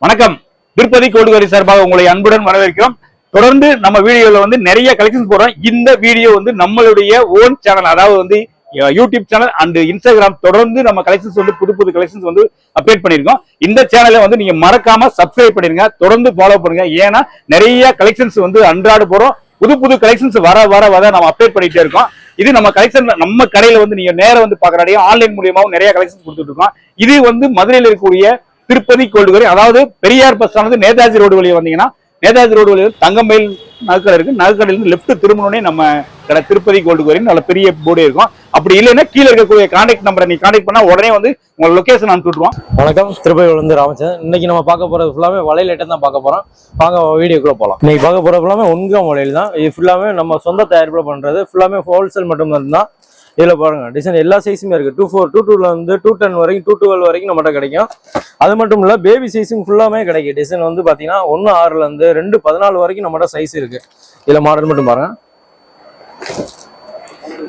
வணக்கம். திருப்பதி கோல்டுவரி சார்பாக உங்களை அன்புடன் வரவேற்கிறோம். தொடர்ந்து நம்ம வீடியோல நிறைய கலெக்ஷன்ஸ் போடுறோம். இந்த வீடியோ நம்மளுடைய ஓன் சேனல், அதாவது யூடியூப் சேனல் அண்ட் இன்ஸ்டாகிராம். தொடர்ந்து நம்ம கலெக்ஷன்ஸ் புது புது கலெக்ஷன்ஸ் அப்டேட் பண்ணிருக்கோம். இந்த சேனலை நீங்க மறக்காம சப்ஸ்கிரைப் பண்ணிருங்க, தொடர்ந்து ஃபாலோ பண்ணுங்க. ஏன்னா நிறைய கலெக்ஷன்ஸ் அன்றாட போறோம். புது புது கலெக்ஷன்ஸ் வர வர வர நம்ம அப்டேட் பண்ணிட்டே இருக்கோம். இது நம்ம கலெக்ஷன் நம்ம கடையில நீங்க நேரம் பாக்குறாங்க, ஆன்லைன் மூலியமாவும் நிறைய கலெக்ஷன் கொடுத்துட்டு இருக்கோம். இது மதுரையில் இருக்கக்கூடிய திருப்பதி கோல்டுவரி, அதாவது Periyar bus stand Netaji road வழியா வந்தீங்கன்னா, நேதாஜி ரோடு வழியா தங்கமயில் நகைக்கடை இருக்கு. நகைக்கடையிலிருந்து லெப்ட் திரும்பணும்னே நம்ம கடை திருப்பதி கோல்டுவரி நல்ல பெரிய போர்டு இருக்கும். அப்படி இல்லைன்னா கீழே இருக்கக்கூடிய கான்டாக்ட் நம்பரை நீ கான்டாக்ட் பண்ணா உடனே உங்க லொகேஷன் அனுப்பிட்டுருவோம். வணக்கம், திருப்பதி ராமச்சந்திரன். இன்னைக்கு நம்ம பார்க்க போறது ஃபுல்லாமே வளையல் ஐட்டம் தான் பார்க்க போறோம். வாங்க வீடியோக்குள்ள போகலாம். இன்னைக்கு பார்க்க போறது ஃபுல்லாமே 1 கிராம் வளையல் தான். இது ஃபுல்லாமே நம்ம சொந்த தயாரிப்புல பண்றது. ஃபுல்லாமே ஹோல்சேல் மட்டும் தான். இதுல பாருங்க டிசைன் எல்லா சைஸுமே இருக்கு. 24, 22 210 வரைக்கும் 212 வரைக்கும் நம்மகிட்ட கிடைக்கும். அது மட்டும் இல்ல பேபி சைஸும் ஃபுல்லாமே கிடைக்கும். டிசைன் பாத்தீங்கன்னா 1.6 2.14 வரைக்கும் நம்மகிட்ட சைஸ் இருக்கு. இதுல மாடல் மட்டும் பாருங்க.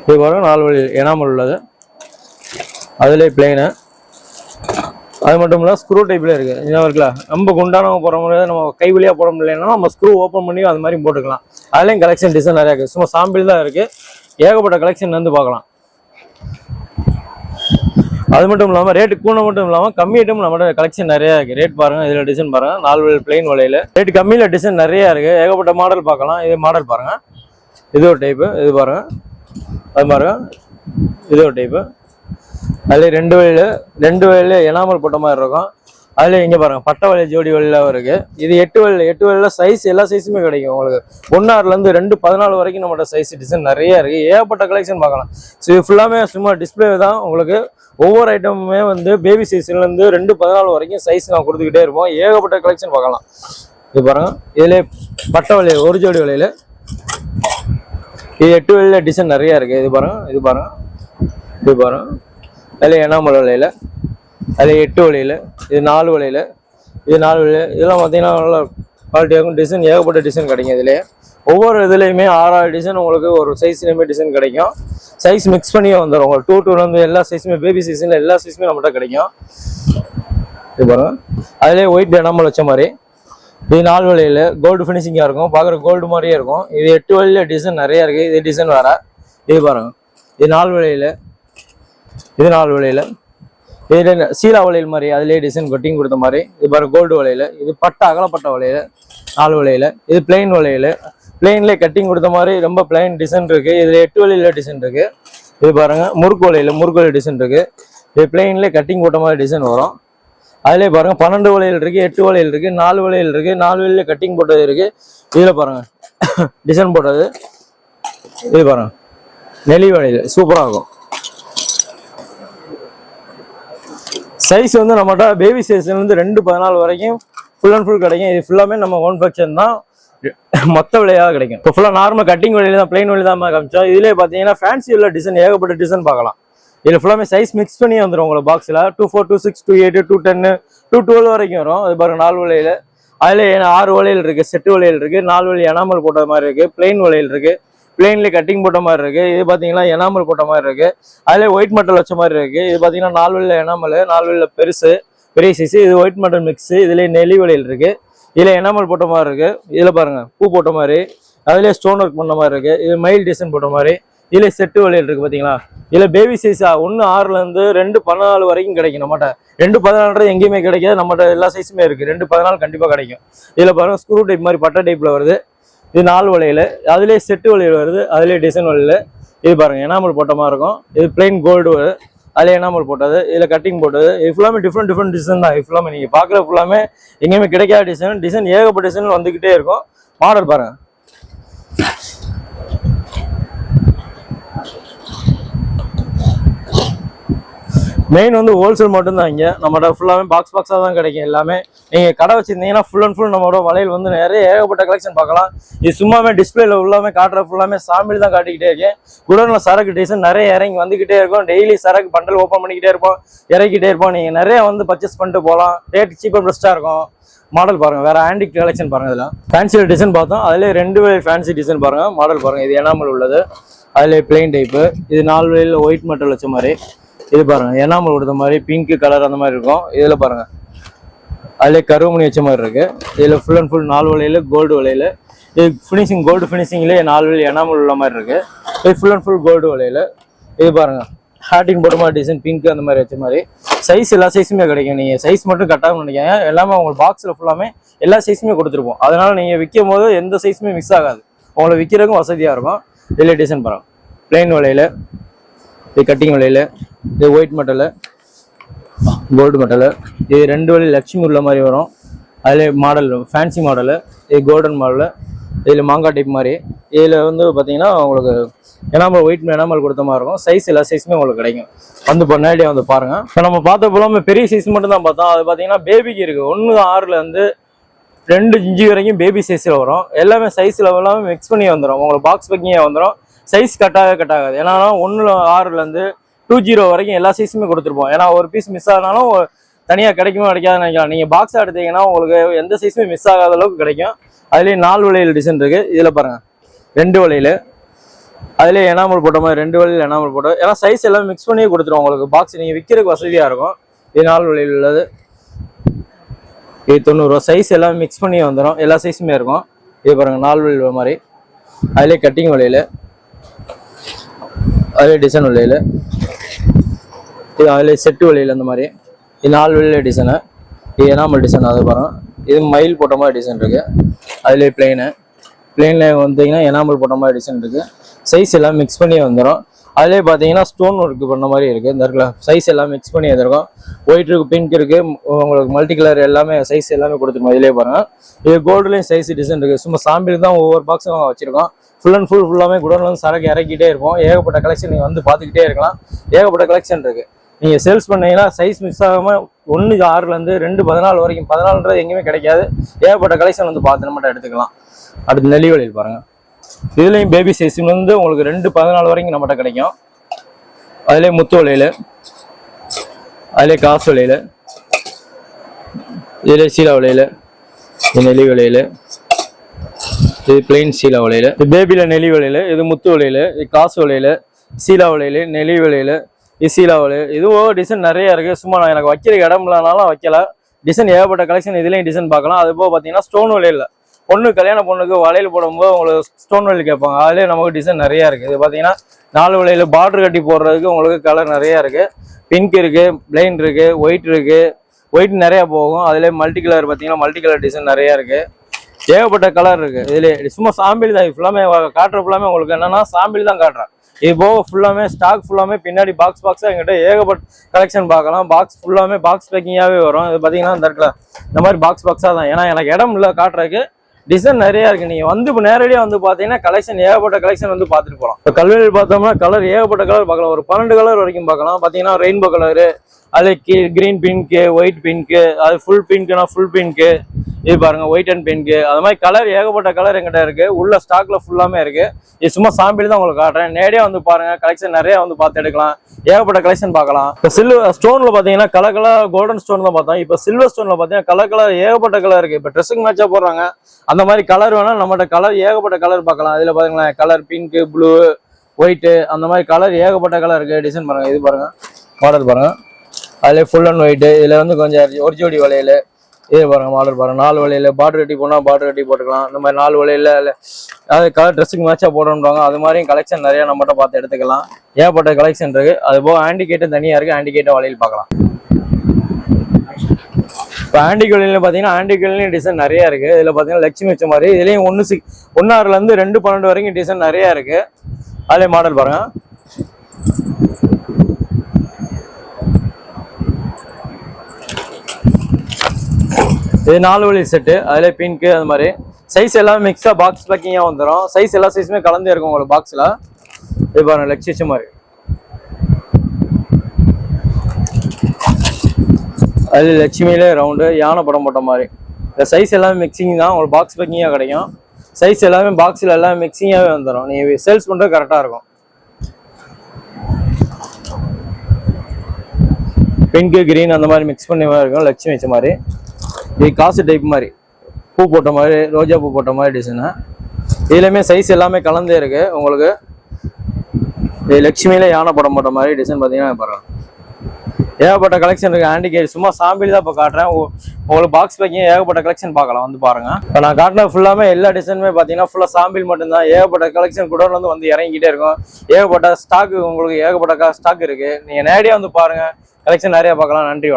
இது பாருங்க 4 வழி எனாமல் உள்ளது, அதுல பிளெயினு. அது மட்டும் இல்ல ஸ்க்ரூ டைப்ல இருக்கு. இருக்குல்ல, நம்ம குண்டானவங்க போட முடியாது, நம்ம கை வழியா போட முடியலன்னா நம்ம ஸ்க்ரூ ஓப்பன் பண்ணி அது மாதிரி போட்டுக்கலாம். அதுலயும் கலெக்ஷன் டிசைன் நிறைய இருக்கு. சும்மா சாம்பிள் தான் இருக்கு, ஏகப்பட்ட கலெக்ஷன் பார்க்கலாம். அது மட்டும் இல்லாம ரேட்டு கூட மட்டும் இல்லாம கம்மி ஐட்டம் நம்மளோட கலெக்ஷன் நிறைய இருக்கு. ரேட் பாருங்க, இதுல டிசைன் பாருங்க. 4 பிளைன் வலையில ரேட் கம்மியில டிசைன் நிறைய இருக்கு. ஏகப்பட்ட மாடல் பார்க்கலாம். இது மாடல் பாருங்க, இது ஒரு டைப்பு. இது பாருங்க, அது பாருங்க, இது ஒரு டைப்பு. அதுல ரெண்டு வழியில எனாமல் போட்ட மாதிரி இருக்கும். அதுல இங்க பாருங்க பட்டை வலைய ஜோடி வழியில இருக்கு. இது 8 வழியில சைஸ் எல்லா சைஸுமே கிடைக்கும் உங்களுக்கு. 1.6 2.14 வரைக்கும் நம்மளோட சைஸ் டிசைன் நிறைய இருக்கு. ஏகப்பட்ட கலெக்ஷன் பார்க்கலாம். ஸோ இது ஃபுல்லாமே சும்மா டிஸ்பிளே தான். உங்களுக்கு ஒவ்வொரு ஐட்டமுமே பேபி சைஸ்ல இருந்து 2.14 வரைக்கும் சைஸ் நான் கொடுத்துக்கிட்டே இருப்போம். ஏகப்பட்ட கலெக்ஷன் பார்க்கலாம். இது பாருங்க, இதுல பட்டை வலைய ஒரு ஜோடி வலையில இது 8 வழியில டிசைன் நிறைய இருக்கு. இது பாருங்க, இது பாருங்க, இது பாருங்க. அதுல எனாமல் வலையில, அது 8 வழியில, இது 4 வழியில, இது 4 வழியில. இதெல்லாம் பார்த்தீங்கன்னா நல்லா குவாலிட்டியாகும். டிசைன் ஏகப்பட்ட டிசைன் கிடைக்கும். இதுலேயே ஒவ்வொரு இதுலேயுமே 6 டிசைன் உங்களுக்கு ஒரு சைஸ்லையுமே டிசைன் கிடைக்கும். சைஸ் மிக்ஸ் பண்ணியே வந்துடும். உங்களுக்கு 2 எல்லா சைஸுமே பேபி சைஸ்ல எல்லா சைஸுமே நம்மகிட்ட கிடைக்கும். இது பாருங்க, அதுலேயே ஒயிட் எனாமல் வச்ச மாதிரி. இது 4 வழியில கோல்டு ஃபினிஷிங்காக இருக்கும், பார்க்குற கோல்டு மாதிரியே இருக்கும். இது 8 வழியில டிசைன் நிறைய இருக்கு. இது டிசைன் வேற. இது பாருங்க, இது 4 வழியில, இது 4 வழியில. இது சீலா வளையல் மாதிரி, அதுலேயே டிசைன் கட்டிங் கொடுத்த மாதிரி. இது பாருங்க கோல்டு வளையல. இது அகலப்பட்ட வளையல 4 வளையல. இது பிளைன் வளையல, பிளைன்லேயே கட்டிங் கொடுத்த மாதிரி ரொம்ப பிளைன் டிசைன் இருக்கு. இதுல 8 வழியில டிசைன் இருக்கு. இது பாருங்க முறுக்கு வளையல் டிசைன் இருக்கு. இது பிளைன்லேயே கட்டிங் போட்ட மாதிரி டிசைன் வரும். அதுலேயே பாருங்க 12 வளையல் இருக்கு, 8 வளையல் இருக்கு, 4 வளையல் இருக்கு. 4 வழியில கட்டிங் போட்டது இருக்கு. இதுல பாருங்க டிசைன் போட்டது. இது பாருங்க நெளி வளையல் சூப்பரா இருக்கும். சைஸ் நம்மகிட்ட பேபி சைஸ்ல இருந்து 2.14 வரைக்கும் ஃபுல் அண்ட் ஃபுல் கிடைக்கும். இது ஃபுல்லாமே நம்ம ஓன் ஃபேக்ஷன் தான், மொத்த விலையாக கிடைக்கும். இப்போ ஃபுல்லா நார்மல் கட்டிங் வழியில தான், பிளைன் வழி தான் காமிச்சோம். இதுலேயே பார்த்தீங்கன்னா ஃபேன்சி உள்ள டிசைன் ஏகப்பட்ட டிசைன் பார்க்கலாம். இதுல ஃபுல்லாமே சைஸ் மிக்ஸ் பண்ணி வந்துடும் உங்களுக்கு பாக்ஸ்ல. 24, 26, 28, 210, 212 வரைக்கும் வரும். அது பாருங்க 4 வளையல். அதுல 6 வளையல் இருக்கு, செட்டு வளையல் இருக்கு, 4 வழி எனாமல் போட்ட மாதிரி இருக்கு, பிளைன் வளையல் இருக்கு, பிளைன்ல கட்டிங் போட்ட மாதிரி இருக்கு. இது பாத்தீங்கன்னா எனாமல் போட்ட மாதிரி இருக்கு. அதுல ஒயிட் மெட்டல் வச்ச மாதிரி இருக்கு. இது பாத்தீங்கன்னா 4 வழியில எனாமல், 4 வழியில பெரிய சைஸ். இது ஒயிட் மெட்டல் மிக்ஸ். இதுல நெளி வளையல் இருக்கு. இதுல எனாமல் போட்ட மாதிரி இருக்கு. இதுல பாருங்க பூ போட்ட மாதிரி, அதுல ஸ்டோன் ஒர்க் பண்ண மாதிரி இருக்கு. இது மயில் டிசைன் போட்ட மாதிரி. இதுல செட்டு வளையல் இருக்கு பாத்தீங்களா. இதுல பேபி சைஸ் 1.6 2.14 வரைக்கும் கிடைக்கும். நம்மகிட்ட 2.14 எங்கேயுமே கிடைக்காது. நம்மகிட்ட எல்லா சைஸுமே இருக்கு. 2.14 கண்டிப்பா கிடைக்கும். இதுல பாருங்க ஸ்க்ரூ டைப் மாதிரி பட்டை டைப்ல வருது. இது 4 வளையல். அதுலேயே செட்டு வளையல் வருது, அதுலேயே டிசைன் வளையல். இது பாருங்க எனாமல் போட்ட மாதிரி இருக்கும். இது பிளைன் கோல்டு, அதுல எனாமல் போட்டது, இதுல கட்டிங் போட்டது. இது ஃபுல்லாமே டிஃப்ரெண்ட் டிசைன் தான். இது ஃபுல்லாமே நீங்க பாக்குற ஃபுல்லாமே எங்கேயுமே கிடைக்காத டிசைன் ஏகப்பட்ட டிசைன் வந்துகிட்டே இருக்கும். மாடல் பாருங்க. மெயின் ஹோல்சேல் மட்டும் தான். இங்க நம்மளோட ஃபுல்லாமே பாக்ஸா தான் கிடைக்கும். எல்லாமே நீங்க கடை வச்சிருந்தீங்கன்னா ஃபுல் அண்ட் ஃபுல் நம்மளோட வளையல் நிறைய ஏகப்பட்ட கலெக்ஷன் பார்க்கலாம். இது சும்மாவே டிஸ்பிளேல உள்ளாமே காட்டுற ஃபுல்லாமே சாம்பிள் தான் காட்டிக்கிட்டே இருக்கேன். குடோன்ல சரக்கு டிசைன் நிறைய இறங்கி வந்துகிட்டே இருக்கும். டெய்லி சரக்கு பண்டல் ஓப்பன் பண்ணிக்கிட்டே இருப்போம், இறக்கிட்டே இருப்போம். நீங்க நிறைய பர்ச்சேஸ் பண்ணிட்டு போகலாம். ரேட் சீப் அண்ட் பெஸ்டா இருக்கும். மாடல் பாருங்க, வேற ஆன்டிக் கலெக்ஷன் பாருங்க. இதெல்லாம் ஃபேன்சி டிசைன் பார்த்தோம். அதுல 2 வழி ஃபேன்சி டிசைன் பாருங்க. மாடல் பாருங்க, இது எனாமல் உள்ளது, அதுல பிளைன் டைப்பு. இது 4 வழியில ஒயிட் மெட்டல் வச்ச மாதிரி. இது பாருங்க எனாமல் கொடுத்த மாதிரி பிங்க் கலர் அந்த மாதிரி இருக்கும். இதுல பாருங்க அதிலே கருமணி வச்ச மாதிரி இருக்கு. இதில் ஃபுல் அண்ட் ஃபுல் 4 வளையல் கோல்டு வளையல். இது ஃபினிஷிங் கோல்டு ஃபினிஷிங்லேயே 4 வளையல் எனாமல் உள்ள மாதிரி இருக்கு. இது ஃபுல் அண்ட் ஃபுல் கோல்டு வளையல். இது பாருங்க ஹார்டிங் போட்ட மாதிரி டிசைன், பிங்க் அந்த மாதிரி வச்ச மாதிரி. சைஸ் எல்லா சைஸுமே கிடைக்கும். நீங்கள் சைஸ் மட்டும் கட்டாமல் நினைக்காங்க, எல்லாமே உங்களுக்கு பாக்ஸில் ஃபுல்லாமே எல்லா சைஸுமே கொடுத்துருப்போம். அதனால நீங்கள் விற்கும் போது எந்த சைஸுமே மிஸ் ஆகாது, உங்களுக்கு விற்கிறதுக்கும் வசதியாக இருக்கும். இதில் டிசைன் பாருங்க, பிளைன் வளையல், இது கட்டிங் வளையல், இது ஒயிட் மெட்டல், கோல்டு மெட்டல். இது 2 வழி லட்சுமி உள்ள மாதிரி வரும். அதில் மாடல் ஃபேன்சி மாடலு, இது கோல்டன் மாடலு, இதில் மாங்காய் டைப் மாதிரி. இதில் வந்து பார்த்தீங்கன்னா உங்களுக்கு எனாமல் ஒயிட் எனாமல் கொடுத்த மாதிரி இருக்கும். சைஸ் எல்லா சைஸுமே உங்களுக்கு கிடைக்கும். வந்து இப்போ நேரடியாக வந்து பாருங்கள். இப்போ நம்ம பார்த்த போலாமல் பெரிய சைஸ் மட்டும் தான் பார்த்தோம். அது பார்த்தீங்கன்னா பேபிக்கு இருக்குது. 1.6 2 இன்ச்சு வரைக்கும் பேபி சைஸில் வரும். எல்லாமே சைஸில் எல்லாமே மிக்ஸ் பண்ணி வந்துடும். உங்களுக்கு பாக்ஸ் பேக்கிங்காக வந்துடும். சைஸ் கட்டாகாது. ஏன்னா 1.6 20 வரைக்கும் எல்லா சைஸுமே கொடுத்துருப்போம். ஏன்னா ஒரு பீஸ் மிஸ் ஆனாலும் தனியாக கிடைக்குமோ கிடைக்காதுன்னு நினைக்கலாம். நீங்கள் பாக்ஸாக எடுத்தீங்கன்னா உங்களுக்கு எந்த சைஸுமே மிஸ் ஆகாத அளவுக்கு கிடைக்கும். அதுலேயே 4 வளையல் டிசைன் இருக்குது. இதில் பாருங்கள் 2 வளையல், அதிலே எனாமல் போட்ட மாதிரி 2 வளையல் எனாமல் போட்டோம். ஏன்னா சைஸ் எல்லாம் மிக்ஸ் பண்ணியே கொடுத்துருவோம். உங்களுக்கு பாக்ஸ் நீங்கள் விற்கிறதுக்கு வசதியாக இருக்கும். இது 4 வளையல் உள்ளது. இது 90 ரூபா. சைஸ் எல்லாம் மிக்ஸ் பண்ணி வந்துடும். எல்லா சைஸுமே இருக்கும். இது பாருங்கள் 4 வளையல் மாதிரி. அதிலே கட்டிங் வளையல், அதிலே டிசைன் வளையல், இது அதிலே செட்டு வளையல் அந்த மாதிரி. இது 4 வளையல் டிசைனு. இது எனாமல் டிசைன். அது பாருங்கள், இது மயில் போட்ட மாதிரி டிசைன் இருக்குது. அதிலே பிளெயினில் வந்தீங்கன்னா எனாமல் போட்ட மாதிரி டிசைன் இருக்குது. சைஸ் எல்லாம் மிக்ஸ் பண்ணி வந்துடும். அதிலே பார்த்தீங்கன்னா ஸ்டோன் ஒர்க் பண்ண மாதிரி இருக்குது. இந்த இடத்துல சைஸ் எல்லாம் மிக்ஸ் பண்ணி வந்துருக்கும். ஒயிட் இருக்குது, பிங்க் இருக்குது, உங்களுக்கு மல்டி கலர் எல்லாமே சைஸ் எல்லாமே கொடுத்துருக்கோம். இதிலே பாருங்கள், இது கோல்டுலேயும் சைஸ் டிசைன் இருக்குது. சும்மா சாம்பிள் தான் ஒவ்வொரு பாக்ஸும் வச்சுருக்கோம். ஃபுல் அண்ட் ஃபுல்லாமே குடோன்லேருந்து சரக்கு இறக்கிட்டே இருப்போம். ஏகப்பட்ட கலெக்ஷன் நீங்கள் வந்து பார்த்துக்கிட்டே இருக்கலாம். ஏகப்பட்ட கலெக்ஷன் இருக்குது. நீங்கள் சேல்ஸ் பண்ணீங்கன்னா சைஸ் மிஸ் ஆகாமல் 1.6 2.14 வரைக்கும் 14 எங்கேயுமே கிடைக்காது. ஏகப்பட்ட கலெக்ஷன் வந்து பார்த்து நம்மகிட்ட எடுத்துக்கலாம். அடுத்து நெல்லி வளையல் பாருங்கள். இதுலேயும் பேபி சைஸ் வந்து உங்களுக்கு 2.14 வரைக்கும் நம்மகிட்ட கிடைக்கும். அதிலே முத்து வளையல், அதிலே காசு வளையல், இதிலே சீலா வளையல், இது நெல்லி வளையல், இது பிளெயின் சீலா வளையல், இது பேபியில் நெல்லி வளையல், இது முத்து வளையல், இது காசு வளையல், சீலா வளையல், நெல்லி வளையல், இது சீலா வளையல். இதுவும் டிசைன் நிறைய இருக்குது. சும்மா நான் எனக்கு வைக்கிற இடம் இல்லைனாலும் வைக்கல. டிசைன் ஏகப்பட்ட கலெக்ஷன் இதுலேயும் டிசைன் பார்க்கலாம். அது போக பார்த்தீங்கன்னா ஸ்டோன் வளையல், பொண்ணு கல்யாண பொண்ணுக்கு வளையல் போடும்போது உங்களுக்கு ஸ்டோன் வளையல் கேட்பாங்க. அதுலேயே நமக்கு டிசைன் நிறையா இருக்குது. இது பார்த்தீங்கன்னா 4 வளையல் பார்டர் கட்டி போடுறதுக்கு உங்களுக்கு கலர் நிறையா இருக்குது. பிங்க் இருக்குது, பிளைன் இருக்குது, ஒயிட் இருக்குது. ஒயிட் நிறையா போகும். அதிலே மல்டி கலர் பார்த்தீங்கன்னா மல்டி கலர் டிசைன் நிறையா இருக்குது. ஏகப்பட்ட கலர் இருக்குது. இதுலேயே சும்மா சாம்பிள் தான் ஃபுல்லாமே காட்டுற. ஃபுல்லாமே உங்களுக்கு என்னென்னா சாம்பிள் தான் காட்டுறேன். இது போக ஃபுல்லாமே ஸ்டாக் ஃபுல்லாமே பின்னாடி பாக்ஸாக எங்கிட்ட ஏகப்பட்ட கலெக்ஷன் பார்க்கலாம். பாக்ஸ் ஃபுல்லாமே பாக்ஸ் பேக்கிங்காகவே வரும். இது பார்த்தீங்கன்னா இந்த இடத்துல இந்த மாதிரி பாக்ஸாக தான். ஏன்னா எனக்கு இடம் இல்லை காட்டுறதுக்கு. டிசைன் நிறையா இருக்குது. நீங்கள் வந்து இப்போ நேரடியாக வந்து பார்த்தீங்கன்னா கலெக்ஷன் ஏகப்பட்ட கலெக்ஷன் வந்து பார்த்துட்டு போகலாம். இப்போ கல்வெளியில் பார்த்தோம்னா கலர் ஏகப்பட்ட கலர் பார்க்கலாம். ஒரு 12 கலர் வரைக்கும் பார்க்கலாம். பார்த்தீங்கன்னா ரெயின்போ கலரு, அது கிரீன் பிங்க்கு, ஒயிட் பிங்க்கு, அது ஃபுல் பிங்க்குனா ஃபுல் பிங்க்கு, இது பாருங்க ஒயிட் அண்ட் பிங்க்கு. அது மாதிரி கலர் ஏகப்பட்ட கலர் எங்கிட்ட இருக்குது. உள்ள ஸ்டாக்ல ஃபுல்லாமே இருக்குது. இது சும்மா சாம்பிள் தான் உங்களுக்கு காட்டுறேன். நேரடியாக வந்து பாருங்க. கலெக்ஷன் நிறையா வந்து பார்த்து எடுக்கலாம். ஏகப்பட்ட கலெக்ஷன் பார்க்கலாம். இப்போ ஸ்டோனில் பார்த்தீங்கன்னா கலர் கோல்டன் ஸ்டோன் தான் பார்த்தோம். இப்போ சில்வர் ஸ்டோனில் பார்த்தீங்கன்னா கலர் ஏகப்பட்ட கலர் இருக்குது. இப்போ ட்ரெஸ்ஸுக்கு மேட்சாக போடுறாங்க. அந்த மாதிரி கலர் வேணால் நம்மகிட்ட கலர் ஏகப்பட்ட கலர் பார்க்கலாம். அதில் பார்த்தீங்களா கலர் பிங்க்கு, ப்ளூ, ஒயிட்டு, அந்த மாதிரி கலர் ஏகப்பட்ட கலர் இருக்குது. டிசைன் பாருங்கள். இது பாருங்கள், மாடல் பாருங்கள். அதில் ஃபுல் அண்ட் ஒயிட்டு. இதில் வந்து கொஞ்சம் ஒரு ஜோடி வளையல். இது பாருங்க, மாடல் பாருங்க. 4 வளையல் பார்டர் கட்டி போனால் பார்டர் கட்டி போட்டுக்கலாம். இந்த மாதிரி 4 வளையல் அதாவது கலர் ட்ரெஸ்ஸுக்கு மேட்சாக போடணுன்றாங்க. அது மாதிரியும் கலெக்ஷன் நிறையா நம்மகிட்ட பார்த்து எடுத்துக்கலாம். ஏகப்பட்ட கலெக்ஷன் இருக்குது. அது போக ஆண்டிகேட்டும் தனியாக இருக்குது. ஆண்டிகேட்டும் வளையல் பார்க்கலாம். இப்போ ஆண்டிக் வளையல் பார்த்தீங்கன்னா ஆண்டிக் வளையலையும் டிசைன் நிறையா இருக்குது. இதில் பார்த்தீங்கன்னா லட்சுமி வச்ச மாதிரி. இதுலேயும் 1.6 2.12 வரைக்கும் டிசைன் நிறையா இருக்குது. அதிலே மாடல் பாருங்கள். இது 4 வளையல் செட்டு. அதில் பிங்க்கு அது மாதிரி சைஸ் எல்லாமே மிக்ஸாக பாக்ஸ் பேக்கிங்காக வந்துடும். சைஸ் எல்லா சைஸுமே கலந்தே இருக்கும் உங்களுக்கு பாக்ஸில். இது பாருங்கள் லட்சுமி வச்ச மாதிரி. அதில் லட்சுமியிலே ரவுண்டு யானை படம் போட்ட மாதிரி. இந்த சைஸ் எல்லாமே மிக்சிங் தான். உங்களுக்கு பாக்ஸ் பேக்கிங்காக கிடைக்கும். சைஸ் எல்லாமே பாக்ஸில் எல்லாமே மிக்சிங்காகவே வந்துடும். நீங்கள் சேல்ஸ் பண்ணுறது கரெக்டாக இருக்கும். பிங்க்கு, கிரீன் அந்த மாதிரி மிக்ஸ் பண்ணி இருக்கும். லட்சுமி வச்ச மாதிரி. இது காசு டைப் மாதிரி பூ போட்ட மாதிரி, ரோஜா பூ போட்ட மாதிரி டிசைனு. இதுலேயுமே சைஸ் எல்லாமே கலந்தே இருக்கு உங்களுக்கு. இது லட்சுமியில யானை படம் போட்ட மாதிரி டிசைன் பார்த்தீங்கன்னா பாருங்க. ஏகப்பட்ட கலெக்ஷன் இருக்கு. ஹேண்டிகேட் சும்மா சாம்பிள் தான் இப்போ காட்டுறேன். உங்களுக்கு பாக்ஸ் பேக்கிங் ஏகப்பட்ட கலெக்ஷன் பார்க்கலாம், வந்து பாருங்க. இப்போ நான் காட்டின ஃபுல்லாமே எல்லா டிசைனுமே பார்த்தீங்கன்னா ஃபுல்லாக சாம்பிள் மட்டும்தான். ஏகப்பட்ட கலெக்ஷன் கூட வந்து இறங்கிக்கிட்டே இருக்கும். ஏகப்பட்ட ஸ்டாக் உங்களுக்கு ஏகப்பட்ட ஸ்டாக் இருக்கு. நீங்க நேரடியாக வந்து பாருங்க, கலெக்ஷன் நிறைய பார்க்கலாம். நன்றி.